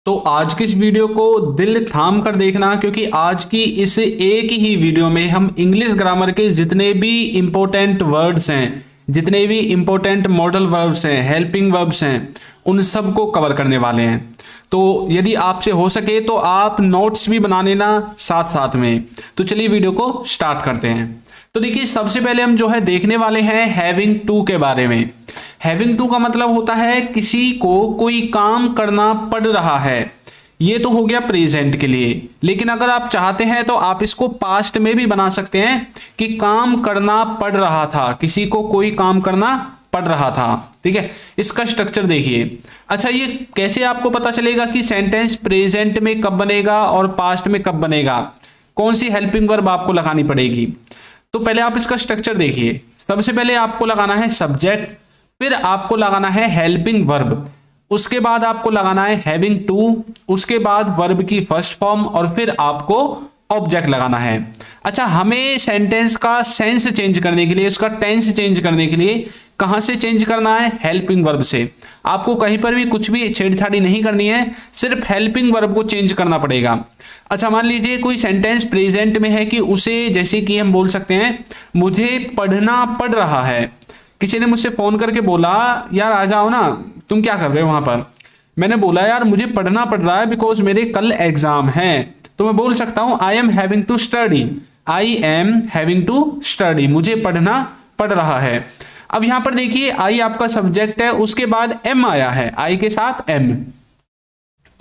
तो आज की इस वीडियो को दिल थाम कर देखना, क्योंकि आज की इस एक ही वीडियो में हम इंग्लिश ग्रामर के जितने भी इंपॉर्टेंट वर्ड्स हैं, जितने भी इंपॉर्टेंट मॉडल वर्ब्स हैं, हेल्पिंग वर्ब्स हैं, उन सब को कवर करने वाले हैं। तो यदि आपसे हो सके तो आप नोट्स भी बना लेना साथ साथ में। तो चलिए वीडियो को स्टार्ट करते हैं। तो देखिए, सबसे पहले हम जो है देखने वाले हैं हैविंग टू के बारे में। हैविंग टू का मतलब होता है किसी को कोई काम करना पड़ रहा है। ये तो हो गया प्रेजेंट के लिए, लेकिन अगर आप चाहते हैं तो आप इसको पास्ट में भी बना सकते हैं कि काम करना पड़ रहा था, किसी को कोई काम करना पड़ रहा था। ठीक है, इसका स्ट्रक्चर देखिए। अच्छा, ये कैसे आपको पता चलेगा कि सेंटेंस प्रेजेंट में कब बनेगा और पास्ट में कब बनेगा, कौन सी हेल्पिंग वर्ब आपको लगानी पड़ेगी? तो पहले आप इसका स्ट्रक्चर देखिए। सबसे पहले आपको लगाना है सब्जेक्ट, फिर आपको लगाना है हेल्पिंग वर्ब, उसके बाद आपको लगाना है हैविंग टू, उसके बाद वर्ब की फर्स्ट फॉर्म, और फिर आपको ऑब्जेक्ट लगाना है। अच्छा, हमें सेंटेंस का सेंस चेंज करने के लिए, उसका टेंस चेंज करने के लिए कहां से चेंज करना है? हेल्पिंग वर्ब से। आपको कहीं पर भी कुछ भी छेड़छाड़ी नहीं करनी है, सिर्फ हेल्पिंग वर्ब को चेंज करना पड़ेगा। अच्छा, मान लीजिए कोई सेंटेंस प्रेजेंट में है कि उसे, जैसे कि हम बोल सकते हैं मुझे पढ़ना पड़ रहा है। किसी ने मुझसे फोन करके बोला यार आ जाओ ना, तुम क्या कर रहे हो वहां पर? मैंने बोला यार मुझे पढ़ना पड़ रहा है बिकॉज मेरे कल एग्जाम है। तो मैं बोल सकता हूं I am having to study, I am having to study, मुझे पढ़ना पड़ रहा है। अब यहां पर देखिए, आई आपका सब्जेक्ट है, उसके बाद एम आया है, आई के साथ एम।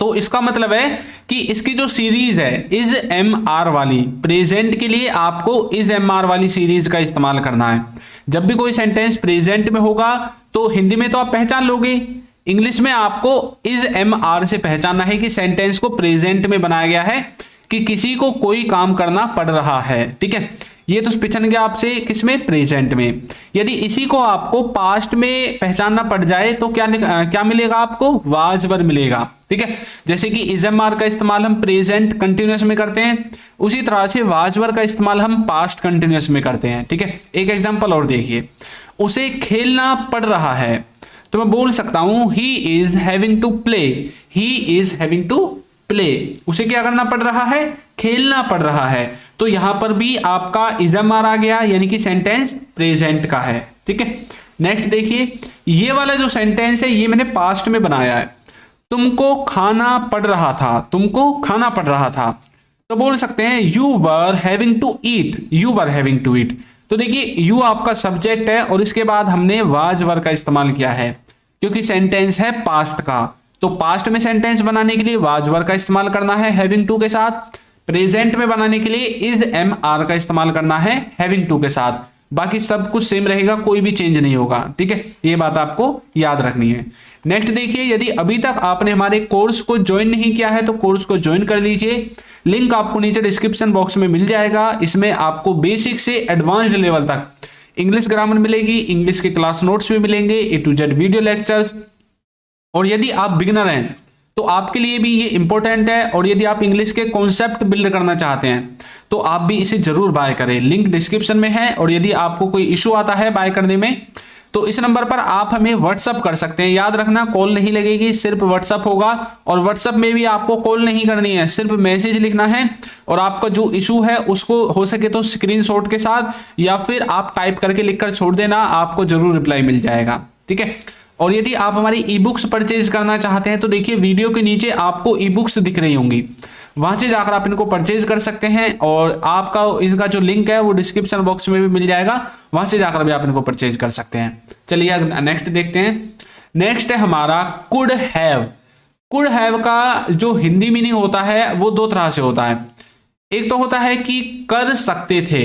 तो इसका मतलब है कि इसकी जो सीरीज है इज एम आर वाली, प्रेजेंट के लिए आपको इज एम आर वाली सीरीज का इस्तेमाल करना है। जब भी कोई सेंटेंस प्रेजेंट में होगा तो हिंदी में तो आप पहचान लोगे, इंग्लिश में आपको इज एम आर से पहचानना है कि सेंटेंस को प्रेजेंट में बनाया गया है, कि किसी को कोई काम करना पड़ रहा है। ठीक है, ये तो पिछड़ गया आपसे किसमें? प्रेजेंट में। यदि इसी को आपको पास्ट में पहचानना पड़ जाए तो क्या मिलेगा आपको? वाज वर्ब मिलेगा। ठीक है, जैसे कि इज एम आर का इस्तेमाल हम प्रेजेंट कंटिन्यूअस में करते हैं, उसी तरह से वाज वर्ब का इस्तेमाल हम पास्ट कंटिन्यूअस में करते हैं। ठीक है, एक एग्जांपल और देखिए, उसे खेलना पड़ रहा है, तो मैं बोल सकता हूं he is having to play, he is having to play, उसे क्या करना पड़ रहा है? खेलना पड़ रहा है। तो यहां पर भी आपका इज एम आर आ गया, यानी कि सेंटेंस प्रेजेंट का है। ठीक है, नेक्स्ट देखिए, ये वाला जो सेंटेंस है ये मैंने पास्ट में बनाया है। तुमको खाना पड़ रहा था, तुमको खाना पड़ रहा था, तो बोल सकते हैं you were having to eat, you were having to eat. तो देखिए, यू आपका सब्जेक्ट है और इसके बाद हमने वाज वर्ब का इस्तेमाल किया है, क्योंकि सेंटेंस है पास्ट का। तो पास्ट में सेंटेंस बनाने के लिए वाज वर्ब का इस्तेमाल करना है हैविंग टू के साथ, प्रेजेंट में बनाने के लिए इज एम आर का इस्तेमाल करना है हैविंग टू के साथ। बाकी सब कुछ सेम रहेगा, कोई भी चेंज नहीं होगा। ठीक है, ये बात आपको याद रखनी है। नेक्स्ट देखिए, यदि अभी तक आपने हमारे कोर्स को ज्वाइन नहीं किया है तो कोर्स को ज्वाइन कर लीजिए, लिंक आपको नीचे डिस्क्रिप्शन बॉक्स में मिल जाएगा। इसमें आपको बेसिक से एडवांस्ड लेवल तक इंग्लिश ग्रामर मिलेगी, इंग्लिश के क्लास नोट्स भी मिलेंगे, ए टू जेड वीडियो लेक्चर्स। और यदि आप बिगिनर हैं तो आपके लिए भी ये इंपॉर्टेंट है, और यदि आप इंग्लिश के कॉन्सेप्ट बिल्ड करना चाहते हैं तो आप भी इसे जरूर बाय करें, लिंक डिस्क्रिप्शन में है। और यदि आपको कोई इशू आता है बाय करने में तो इस नंबर पर आप हमें व्हाट्सअप कर सकते हैं। याद रखना, कॉल नहीं लगेगी, सिर्फ व्हाट्सअप होगा, और व्हाट्सअप में भी आपको कॉल नहीं करनी है, सिर्फ मैसेज लिखना है, और आपका जो इशू है उसको हो सके तो स्क्रीनशॉट के साथ या फिर आप टाइप करके लिखकर छोड़ देना, आपको जरूर रिप्लाई मिल जाएगा। ठीक है, और यदि आप हमारी ई बुक्स परचेज करना चाहते हैं तो देखिए वीडियो के नीचे आपको ई बुक्स दिख रही होंगी, वहां से जाकर आप इनको परचेज कर सकते हैं, और आपका इनका जो लिंक है वो डिस्क्रिप्शन बॉक्स में भी मिल जाएगा, वहां से जाकर भी आप इनको परचेज कर सकते हैं। चलिए नेक्स्ट देखते हैं। नेक्स्ट है हमारा कुड हैव। कुड हैव का जो हिंदी मीनिंग होता है वो दो तरह से होता है। एक तो होता है कि कर सकते थे,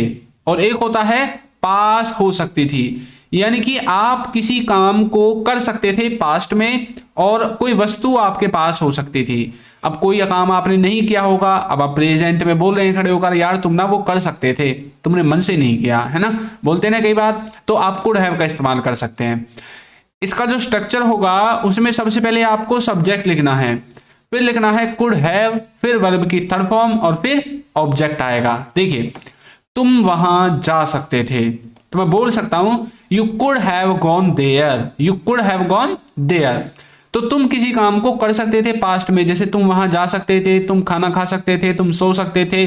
और एक होता है पास हो सकती थी, यानी कि आप किसी काम को कर सकते थे पास्ट में और कोई वस्तु आपके पास हो सकती थी। अब कोई काम आपने नहीं किया होगा, अब आप प्रेजेंट में बोल रहे हैं खड़े होकर यार तुम ना वो कर सकते थे, तुमने मन से नहीं किया, है ना, बोलते हैं ना कई बार, तो आप कुड हैव का इस्तेमाल कर सकते हैं। इसका जो स्ट्रक्चर होगा उसमें सबसे पहले आपको सब्जेक्ट लिखना है, फिर लिखना है कुड हैव, फिर वर्ब की थर्ड फॉर्म, और फिर ऑब्जेक्ट आएगा। देखिए, तुम वहां जा सकते थे, तो मैं बोल सकता हूं you could have gone there, you could have gone there. तो तुम किसी काम को कर सकते थे पास्ट में, जैसे तुम वहां जा सकते थे, तुम खाना खा सकते थे, तुम सो सकते थे,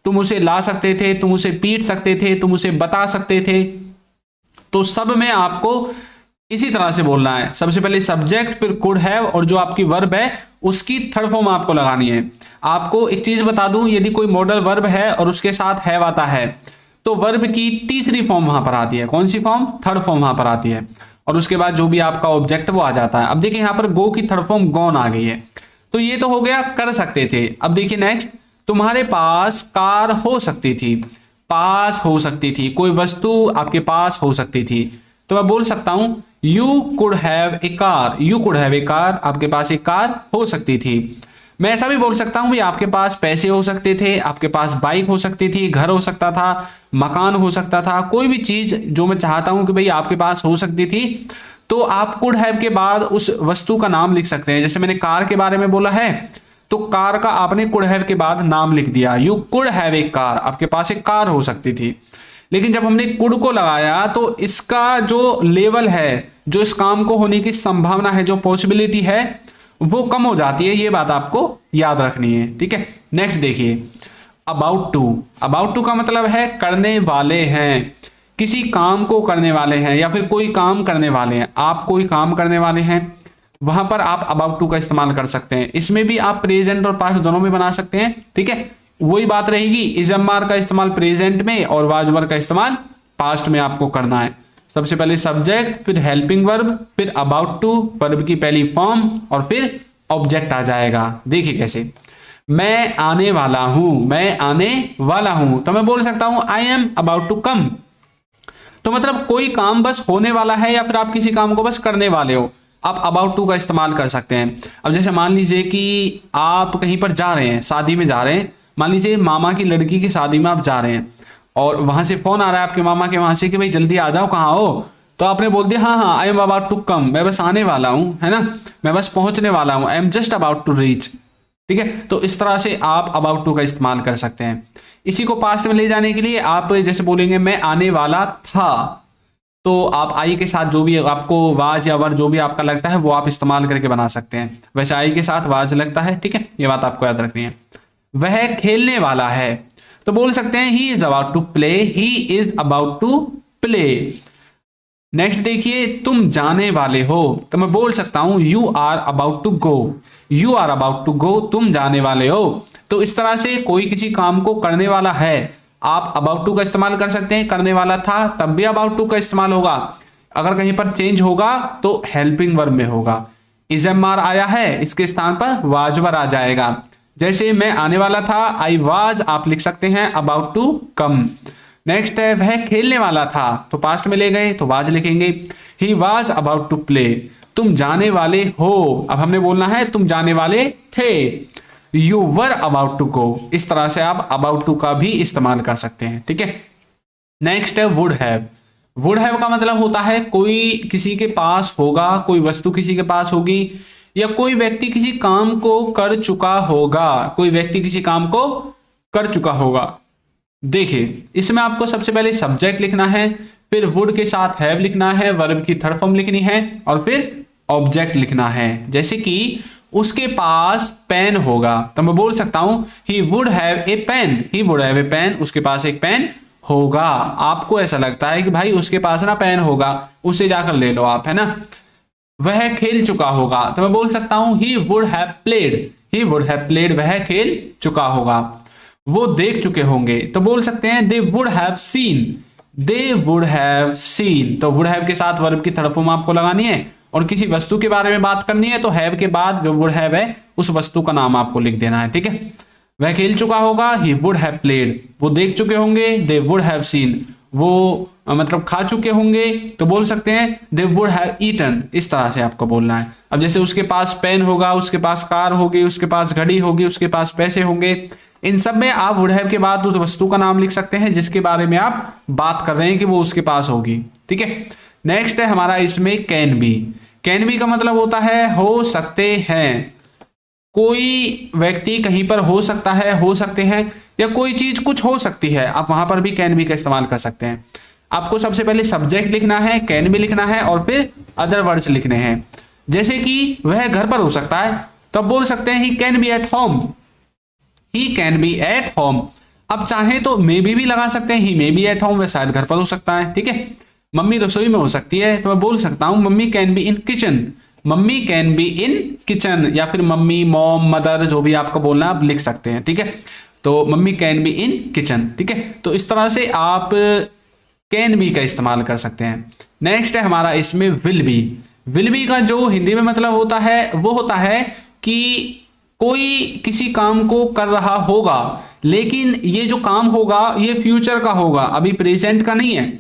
तुम उसे ला सकते थे, तुम उसे पीट सकते थे, तुम उसे बता सकते थे। तो सब में आपको इसी तरह से बोलना है। सबसे पहले सब्जेक्ट, फिर कुड हैव, और जो आपकी वर्ब है उसकी थर्ड फॉर्म आपको लगानी है। आपको एक चीज बता दूं, यदि कोई मॉडल वर्ब है और उसके साथ हैव आता है तो वर्ब की तीसरी फॉर्म वहां पर आती है। कौन सी फॉर्म? थर्ड फॉर्म वहां पर आती है, और उसके बाद जो भी आपका ऑब्जेक्ट वो आ जाता है। अब देखिए यहां पर गो की थर्ड फॉर्म गॉन आ गई है, तो ये तो हो गया कर सकते थे। अब देखिए नेक्स्ट, तुम्हारे पास कार हो सकती थी, पास हो सकती थी, कोई वस्तु आपके पास हो सकती थी, तो मैं बोल सकता हूं you could have a car, you could have a car, आपके पास एक कार हो सकती थी। मैं ऐसा भी बोल सकता हूं भाई आपके पास पैसे हो सकते थे, आपके पास बाइक हो सकती थी, घर हो सकता था, मकान हो सकता था, कोई भी चीज जो मैं चाहता हूं कि भाई आपके पास हो सकती थी, तो आप कुड हैव के बाद उस वस्तु का नाम लिख सकते हैं। जैसे मैंने कार के बारे में बोला है, तो कार का आपने कुड हैव के बाद नाम लिख दिया, you could have a car, आपके पास एक कार हो सकती थी। लेकिन जब हमने कुड को लगाया तो इसका जो लेवल है, जो इस काम को होने की संभावना है, जो पॉसिबिलिटी है, वो कम हो जाती है। ये बात आपको याद रखनी है, ठीक है। नेक्स्ट देखिए अबाउट टू। अबाउट टू का मतलब है करने वाले हैं, किसी काम को करने वाले हैं या फिर कोई काम करने वाले हैं। आप कोई काम करने वाले हैं, वहां पर आप अबाउट टू का इस्तेमाल कर सकते हैं। इसमें भी आप प्रेजेंट और पास्ट दोनों में बना सकते हैं, ठीक है। वही बात रहेगी, इजमार का इस्तेमाल प्रेजेंट में और वाजवर का इस्तेमाल पास्ट में आपको करना है। सबसे पहले सब्जेक्ट, फिर हेल्पिंग वर्ब, फिर अबाउट टू, वर्ब की पहली फॉर्म, और फिर ऑब्जेक्ट आ जाएगा। देखिए कैसे, मैं आने वाला हूं, मैं आने वाला हूं, तो मैं बोल सकता हूं I am about to come. तो मतलब कोई काम बस होने वाला है या फिर आप किसी काम को बस करने वाले हो, आप अबाउट टू का इस्तेमाल कर सकते हैं। अब जैसे मान लीजिए कि आप कहीं पर जा रहे हैं, शादी में जा रहे हैं, मान लीजिए मामा की लड़की की शादी में आप जा रहे हैं और वहां से फोन आ रहा है आपके मामा के वहां से कि भाई जल्दी आ जाओ, कहाँ हो? तो आपने बोल दिया हाँ हाँ I am about to come, मैं बस आने वाला हूँ, है ना, मैं बस पहुंचने वाला हूँ, I am just about to reach, ठीक है। तो इस तरह से आप अबाउट टू का इस्तेमाल कर सकते हैं। इसी को पास्ट में ले जाने के लिए आप जैसे बोलेंगे मैं आने वाला था, तो आप आई के साथ जो भी आपको वाज या वर जो भी आपका लगता है वो आप इस्तेमाल करके बना सकते हैं। वैसे आई के साथ वाज लगता है, ठीक है, ये बात आपको याद रखनी है। वह खेलने वाला है, तो बोल सकते हैं he is about to play, he is about to play. Next देखिए तुम जाने वाले हो, तो मैं बोल सकता हूं you are about to go, you are about to go, तुम जाने वाले हो। तो इस तरह से कोई किसी काम को करने वाला है, आप अबाउट टू का इस्तेमाल कर सकते हैं। करने वाला था तब भी अबाउट टू का इस्तेमाल होगा। अगर कहीं पर चेंज होगा तो हेल्पिंग वर्ब में होगा। इजमार आया है, इसके स्थान पर वाजवर आ जाएगा। जैसे मैं आने वाला था, आई वाज, आप लिख सकते हैं अबाउट टू कम। नेक्स्ट है वह खेलने वाला था, तो पास्ट में ले गए तो वाज लिखेंगे, he was about to play. तुम जाने वाले हो, अब हमने बोलना है तुम जाने वाले थे, you were about to go. इस तरह से आप अबाउट टू का भी इस्तेमाल कर सकते हैं, ठीक है। नेक्स्ट है वुड हैव। वुड हैव का मतलब होता है कोई किसी के पास होगा, कोई वस्तु किसी के पास होगी, या कोई व्यक्ति किसी काम को कर चुका होगा, कोई व्यक्ति किसी काम को कर चुका होगा। देखिए इसमें आपको सबसे पहले सब्जेक्ट लिखना है, फिर वुड के साथ हैव लिखना है, वर्ब की थर्ड फॉर्म लिखनी है, और फिर ऑब्जेक्ट लिखना है। जैसे कि उसके पास पेन होगा, तो मैं बोल सकता हूं he would have a pen, he would have a pen, उसके पास एक पेन होगा। आपको ऐसा लगता है कि भाई उसके पास ना पेन होगा, उसे जाकर ले लो आप, है ना। वह खेल चुका होगा, तो मैं बोल सकता हूं he would have played, he would have played, वह खेल चुका होगा। वो देख चुके होंगे, तो बोल सकते हैं they would have seen, they would have seen. तो वुड हैव के साथ वर्ब की थर्ड फॉर्म आपको लगानी है, और किसी वस्तु के बारे में बात करनी है तो हैव के बाद जो वुड हैव है उस वस्तु का नाम आपको लिख देना है, ठीक है। वह खेल चुका होगा, ही वुड हैव प्लेड। वो देख चुके होंगे, दे वुड हैव सीन। वो मतलब खा चुके होंगे, तो बोल सकते हैं दे वुड हैव ईटन। इस तरह से आपको बोलना है। अब जैसे उसके पास पेन होगा, उसके पास कार होगी, उसके पास घड़ी होगी, उसके पास पैसे होंगे, इन सब में आप वुड हैव के बाद उस वस्तु का नाम लिख सकते हैं जिसके बारे में आप बात कर रहे हैं कि वो उसके पास होगी, ठीक है। नेक्स्ट है हमारा इसमें कैन बी। कैन बी का मतलब होता है हो सकते हैं। कोई व्यक्ति कहीं पर हो सकता है, हो सकते हैं, या कोई चीज कुछ हो सकती है, आप वहां पर भी कैन बी का इस्तेमाल कर सकते हैं। आपको सबसे पहले सब्जेक्ट लिखना है, कैन बी लिखना है, और फिर अदर वर्ड्स लिखने हैं। जैसे कि वह घर पर हो सकता है, तो आप बोल सकते हैं he can be at home, he can be at home. अब चाहे तो मे बी भी लगा सकते हैं, ही मे बी एट होम, वह शायद घर पर हो सकता है, ठीक है। मम्मी रसोई में हो सकती है, तो मैं बोल सकता हूं mummy can be in kitchen, mummy can be in kitchen, या फिर मम्मी, मॉम, मदर, जो भी आपको बोलना आप लिख सकते हैं, ठीक है। तो mummy can be in kitchen, ठीक है। तो इस तरह से आप कैन बी का इस्तेमाल कर सकते हैं। नेक्स्ट है हमारा इसमें विल बी। विल बी का जो हिंदी में मतलब होता है वो होता है कि कोई किसी काम को कर रहा होगा, लेकिन ये जो काम होगा ये फ्यूचर का होगा, अभी प्रेजेंट का नहीं है,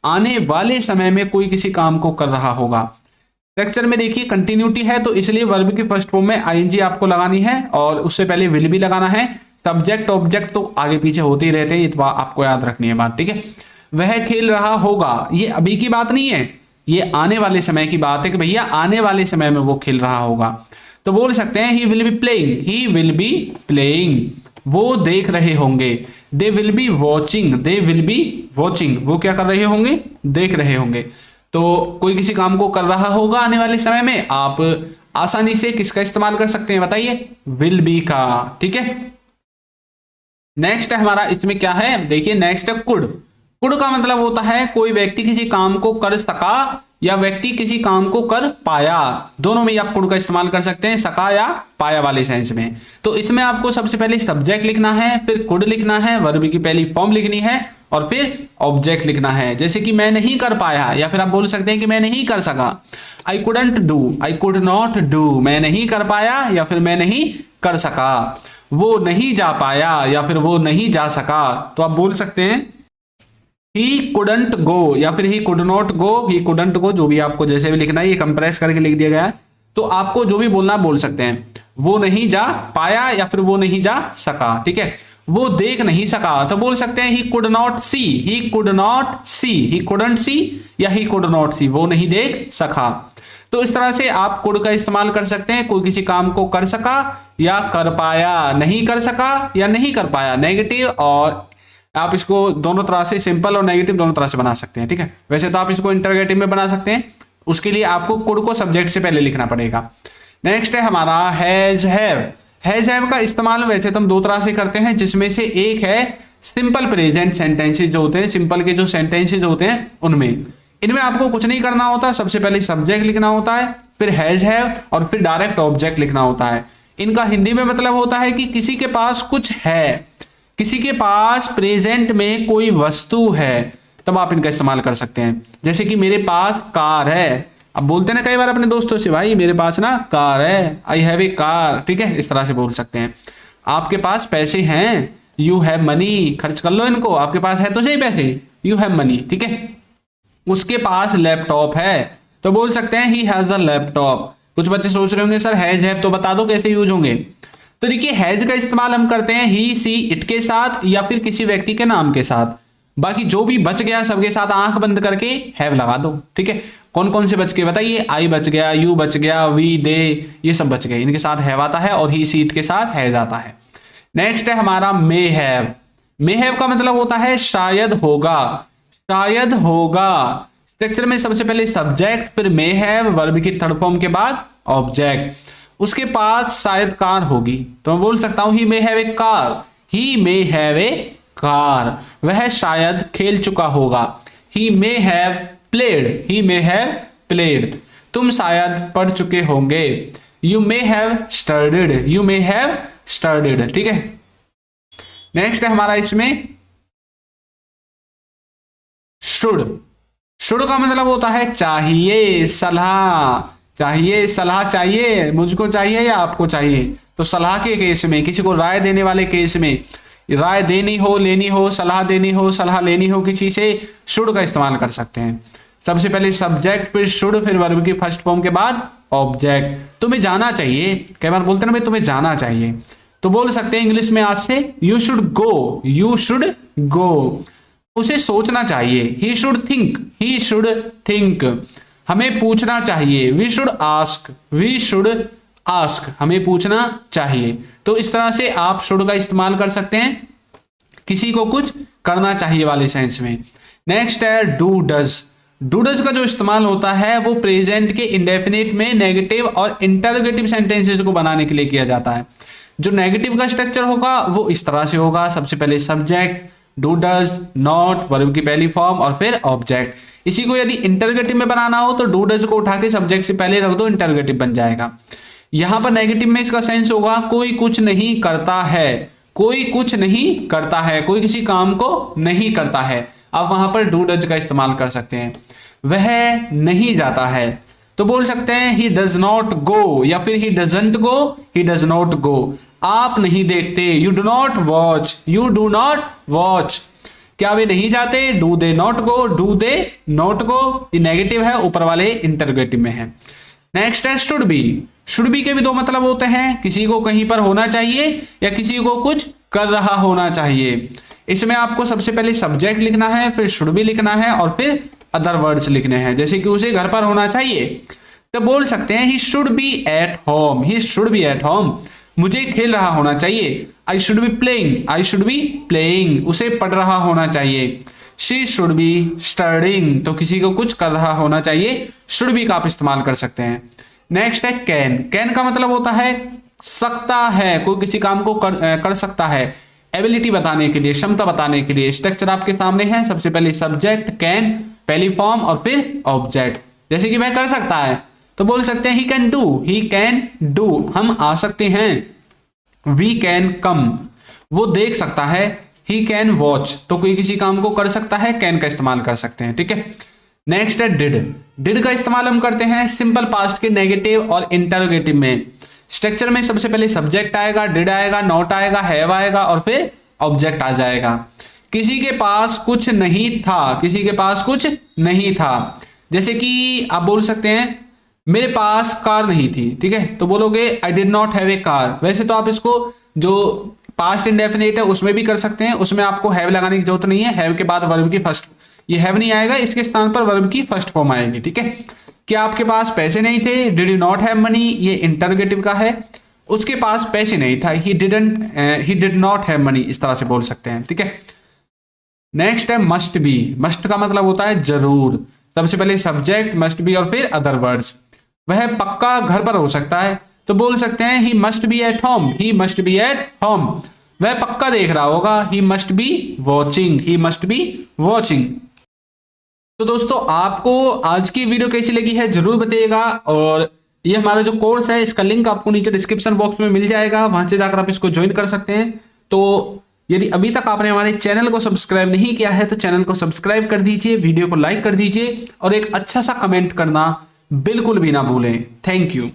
आने वाले समय में कोई किसी काम को कर रहा होगा। स्ट्रक्चर में देखिए कंटिन्यूटी है, तो इसलिए वर्ब की फर्स्ट फॉर्म में आईएनजी आपको लगानी है और उससे पहले विल बी लगाना है। सब्जेक्ट ऑब्जेक्ट तो आगे पीछे होते ही रहते हैं, ये तो आपको याद रखनी है बात, ठीक है। वह खेल रहा होगा, ये अभी की बात नहीं है, ये आने वाले समय की बात है कि भैया आने वाले समय में वो खेल रहा होगा। तो बोल सकते हैं he will be playing, he will be playing, वो देख रहे होंगे। They will be watching, they will be watching, वो क्या कर रहे होंगे, देख रहे होंगे। तो कोई किसी काम को कर रहा होगा आने वाले समय में, आप आसानी से किसका इस्तेमाल कर सकते हैं बताइए, विल बी का, ठीक है। नेक्स्ट है हमारा इसमें क्या है, देखिए नेक्स्ट है कुड। कुड का मतलब होता है कोई व्यक्ति किसी काम को कर सका या व्यक्ति किसी काम को कर पाया, दोनों में ही आप कुड का इस्तेमाल कर सकते हैं, सका या पाया वाले सेंस में। तो इसमें आपको सबसे पहले सब्जेक्ट लिखना है, फिर कुड लिखना है, वर्ब की पहली फॉर्म लिखनी है और फिर ऑब्जेक्ट लिखना है। जैसे कि मैं नहीं कर पाया, या फिर आप बोल सकते हैं कि मैं नहीं कर सका, I couldn't do, I could not do, मैं नहीं कर पाया या फिर मैं नहीं कर सका। वो नहीं जा पाया या फिर वो नहीं जा सका, तो आप बोल सकते हैं ही कुडंट गो या फिर ही could not go, he couldn't go, जो भी आपको जैसे भी लिखना है, ये कंप्रेस करके लिख दिया गया है, तो आपको जो भी बोलना बोल सकते हैं। वो नहीं जा पाया या फिर वो नहीं जा सका, ठीक है। वो देख नहीं सका, तो बोल सकते हैं he could not see, he could not see, he couldn't see या ही कुड नॉट सी, वो नहीं देख सका। तो इस तरह से आप कुड का इस्तेमाल कर सकते हैं, कोई किसी काम को कर सका या कर पाया, नहीं कर सका या नहीं कर पाया, नेगेटिव, और आप इसको दोनों तरह से, सिंपल और नेगेटिव दोनों तरह से बना सकते हैं, ठीक है। वैसे तो आप इसको इंटरोगेटिव में बना सकते हैं, उसके लिए आपको कुड को सब्जेक्ट से पहले लिखना पड़ेगा। नेक्स्ट है हमारा हैज हैव। हैज हैव का इस्तेमाल वैसे तो हम दो तरह से करते हैं, जिसमें से एक है सिंपल प्रेजेंट सेंटेंसेस जो होते हैं, सिंपल के जो सेंटेंसेस होते हैं उनमें, इनमें आपको कुछ नहीं करना होता, सबसे पहले सब्जेक्ट लिखना होता है, फिर हैज हैव और फिर डायरेक्ट ऑब्जेक्ट लिखना होता है। इनका हिंदी में मतलब होता है कि किसी के पास कुछ है, किसी के पास प्रेजेंट में कोई वस्तु है, तब आप इनका इस्तेमाल कर सकते हैं। जैसे कि मेरे पास कार है, अब बोलते हैं ना कई बार अपने दोस्तों से, भाई मेरे पास ना कार है, आई हैव ए कार, ठीक है, इस तरह से बोल सकते हैं। आपके पास पैसे हैं, यू हैव मनी, खर्च कर लो इनको, आपके पास है तो सही पैसे, यू हैव मनी, ठीक है। उसके पास लैपटॉप है, तो बोल सकते हैं ही हैज अ लैपटॉप। कुछ बच्चे सोच रहे होंगे सर हैज हैव तो बता दो कैसे यूज होंगे। तो देखिए हैज का इस्तेमाल हम करते हैं ही, सी, इट के साथ या फिर किसी व्यक्ति के नाम के साथ। बाकी जो भी बच गया सबके साथ आंख बंद करके हैव लगा दो, ठीक है। कौन कौन से बच गए बताइए, आई बच गया, यू बच गया, वी, दे, ये सब बच गए, इनके साथ हैव आता है और ही, सी, इट के साथ हैज आता है। नेक्स्ट है हमारा मे हैव। मे हैव का मतलब होता है शायद होगा, शायद होगा। स्ट्रक्चर में सबसे पहले सब्जेक्ट, फिर मे हैव, वर्ब की थर्ड फॉर्म के बाद ऑब्जेक्ट। उसके पास शायद कार होगी, तो मैं बोल सकता हूं he may have a car, he may have a car, वह शायद खेल चुका होगा। He may have played, he may have played, तुम शायद पढ़ चुके होंगे। You may have studied, you may have studied, ठीक है। नेक्स्ट है हमारा इसमें शुड। शुड का मतलब होता है चाहिए, सलाह, चाहिए, सलाह चाहिए, मुझको चाहिए या आपको चाहिए। तो सलाह के केस में, किसी को राय देने वाले केस में, राय देनी हो, लेनी हो, सलाह देनी हो, सलाह लेनी हो किसी से, शुड का इस्तेमाल कर सकते हैं। सबसे पहले सब्जेक्ट, फिर शुड, फिर वर्ब की फर्स्ट फॉर्म के बाद ऑब्जेक्ट। तुम्हें जाना चाहिए, कई बार बोलते हैं ना भाई तुम्हें जाना चाहिए, तो बोल सकते हैं इंग्लिश में आज से you should go, you should go. उसे सोचना चाहिए, he should think, he should think. हमें पूछना चाहिए, we should ask, we should ask, हमें पूछना चाहिए। तो इस तरह से आप शुड का इस्तेमाल कर सकते हैं किसी को कुछ करना चाहिए वाले सेंस में। नेक्स्ट है डू डज। डू डज का जो इस्तेमाल होता है वो प्रेजेंट के इंडेफिनिट में नेगेटिव और इंटरोगेटिव सेंटेंसेस को बनाने के लिए किया जाता है। जो नेगेटिव का स्ट्रक्चर होगा वो इस तरह से होगा, सबसे पहले subject, do does, not, verb की पहली फॉर्म और फिर ऑब्जेक्ट। इसी को यदि इंटरोगेटिव में बनाना हो तो डू डज को उठा के सब्जेक्ट से पहले रख दो, इंटरोगेटिव बन जाएगा। यहां पर नेगेटिव में इसका सेंस होगा कोई कुछ नहीं करता है, कोई कुछ नहीं करता है, कोई किसी काम को नहीं करता है। आप वहां पर डू डज का इस्तेमाल कर सकते हैं। वह नहीं जाता है तो बोल सकते हैं ही डज नॉट गो, या फिर he doesn't go, he does not go. आप नहीं देखते, you do not watch, you do not watch. क्या वे नहीं जाते, do they not go, do they not go. ये नेगेटिव है, ऊपर वाले इंटरोगेटिव में है। नेक्स्ट है शुड बी। शुड बी के भी दो मतलब होते हैं, किसी को कहीं पर होना चाहिए या किसी को कुछ कर रहा होना चाहिए। इसमें आपको सबसे पहले सब्जेक्ट लिखना है, फिर शुड बी लिखना है और फिर अदर वर्ड्स लिखने हैं। जैसे कि उसे घर पर होना चाहिए तो बोल सकते हैं he should be at home, he should be at home. मुझे खेल रहा होना चाहिए, I should be playing, I should be playing. उसे पढ़ रहा होना चाहिए, शी शुड बी स्टडिंग। तो किसी को कुछ कर रहा होना चाहिए, शुड बी का आप इस्तेमाल कर सकते हैं। नेक्स्ट है कैन। कैन का मतलब होता है सकता है, कोई किसी काम को कर सकता है। एबिलिटी बताने के लिए, क्षमता बताने के लिए। स्ट्रक्चर आपके सामने है, सबसे पहले सब्जेक्ट कैन, पहली फॉर्म और फिर ऑब्जेक्ट। जैसे कि वह कर सकता है तो बोल सकते हैं he can do, he can do, हम आ सकते हैं। वी कैन कम, वो देख सकता है। ही कैन वॉच, तो कोई किसी काम को कर सकता है, कैन का इस्तेमाल कर सकते हैं। ठीक है। नेक्स्ट है डिड। डिड का इस्तेमाल हम करते हैं सिंपल पास्ट के नेगेटिव और इंटरोगेटिव में। स्ट्रक्चर में सबसे पहले सब्जेक्ट आएगा, डिड आएगा, नॉट आएगा, हैव आएगा और फिर ऑब्जेक्ट आ जाएगा। किसी के पास कुछ नहीं था, किसी के पास कुछ नहीं था। जैसे कि आप बोल सकते हैं मेरे पास कार नहीं थी, ठीक है, तो बोलोगे I did not have a car. वैसे तो आप इसको जो पास्ट इंडेफिनिट है उसमें भी कर सकते हैं, उसमें आपको हैव लगाने की जरूरत नहीं है। हैव के बाद वर्ब की फर्स्ट, ये हैव नहीं आएगा, इसके स्थान पर वर्ब की फर्स्ट फॉर्म आएगी। ठीक है। क्या आपके पास पैसे नहीं थे, did you not have money, ये इंटरोगेटिव का है। उसके पास पैसे नहीं था, he did not have money, इस तरह से बोल सकते हैं। ठीक है। नेक्स्ट है मस्ट बी। मस्ट का मतलब होता है जरूर। सबसे पहले सब्जेक्ट, मस्ट बी और फिर अदर वर्ड्स। वह पक्का घर पर हो सकता है तो बोल सकते हैं he must be at home, he must be at home. वह पक्का देख रहा होगा, he must be watching, he must be watching. तो दोस्तों आपको आज की वीडियो कैसी लगी है जरूर बताइएगा। और ये हमारा जो कोर्स है इसका लिंक आपको नीचे डिस्क्रिप्शन बॉक्स में मिल जाएगा, वहां से जाकर आप इसको ज्वाइन कर सकते हैं। तो यदि अभी तक आपने हमारे चैनल को सब्सक्राइब नहीं किया है तो चैनल को सब्सक्राइब कर दीजिए, वीडियो को लाइक कर दीजिए और एक अच्छा सा कमेंट करना बिल्कुल भी ना भूलें। Thank you.